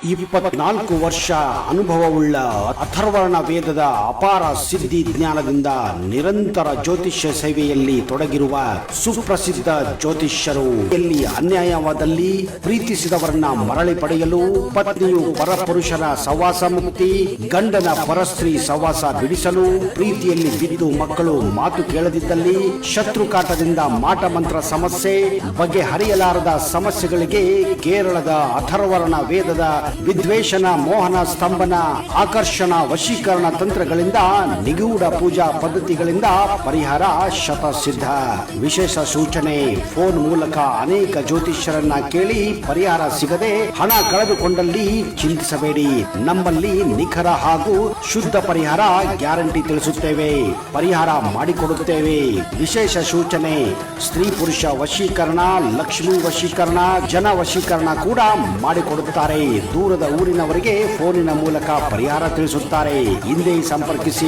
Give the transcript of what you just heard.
24 ವರ್ಷ ಅನುಭವವುಳ್ಳ ಅಥರ್ವರ್ಣ ವೇದದ ಅಪಾರ ಸಿದ್ಧಿ ಜ್ಞಾನದಿಂದ ನಿರಂತರ ಜ್ಯೋತಿಷ್ಯ ಸೇವೆಯಲ್ಲಿ ತೊಡಗಿರುವ ಸುಪ್ರಸಿದ್ಧ ಜ್ಯೋತಿಷ್ಯರು. ಎಲ್ಲಿ ಅನ್ಯಾಯವಾದಲ್ಲಿ ಪ್ರೀತಿಸಿದವರನ್ನ ಮರಳಿ ಪಡೆಯಲು, ಪತ್ನಿಯು ಪರಪುರುಷನ ಸವಾಸ ಮುಕ್ತಿ, ಗಂಡನ ಪರಸ್ತ್ರೀ ಸವಾಸ ಬಿಡಿಸಲು, ಪ್ರೀತಿಯಲ್ಲಿ ಬಿದ್ದು ಮಕ್ಕಳು ಮಾತು ಕೇಳದಿದ್ದಲ್ಲಿ, ಶತ್ರುಕಾಟದಿಂದ ಮಾಟ ಮಂತ್ರ ಸಮಸ್ಯೆ, ಬಗೆಹರಿಯಲಾರದ ಸಮಸ್ಯೆಗಳಿಗೆ ಕೇರಳದ ಅಥರ್ವರ್ಣ ವೇದದ ವಿದ್ವೇಷನ, ಮೋಹನ, ಸ್ತಂಭನ, ಆಕರ್ಷಣ, ವಶೀಕರಣ ತಂತ್ರಗಳಿಂದ, ನಿಗೂಢ ಪೂಜಾ ಪದ್ಧತಿಗಳಿಂದ ಪರಿಹಾರ ಶತಸಿದ್ಧ. ವಿಶೇಷ ಸೂಚನೆ: ಫೋನ್ ಮೂಲಕ ಅನೇಕ ಜ್ಯೋತಿಷ್ಯರನ್ನ ಕೇಳಿ ಪರಿಹಾರ ಸಿಗದೆ ಹಣ ಕಳೆದುಕೊಂಡಲ್ಲಿ ಚಿಂತಿಸಬೇಡಿ. ನಮ್ಮಲ್ಲಿ ನಿಖರ ಹಾಗೂ ಶುದ್ಧ ಪರಿಹಾರ ಗ್ಯಾರಂಟಿ ತಿಳಿಸುತ್ತೇವೆ, ಪರಿಹಾರ ಮಾಡಿಕೊಡುತ್ತೇವೆ. ವಿಶೇಷ ಸೂಚನೆ: ಸ್ತ್ರೀ ಪುರುಷ ವಶೀಕರಣ, ಲಕ್ಷ್ಮೀ ವಶೀಕರಣ, ಜನ ವಶೀಕರಣ ಕೂಡ ಮಾಡಿಕೊಡುತ್ತಾರೆ. ದೂರದ ಊರಿನವರಿಗೆ ಫೋನಿನ ಮೂಲಕ ಪರಿಹಾರ ತಿಳಿಸುತ್ತಾರೆ. ಹಿಂದೆ ಸಂಪರ್ಕಿಸಿ.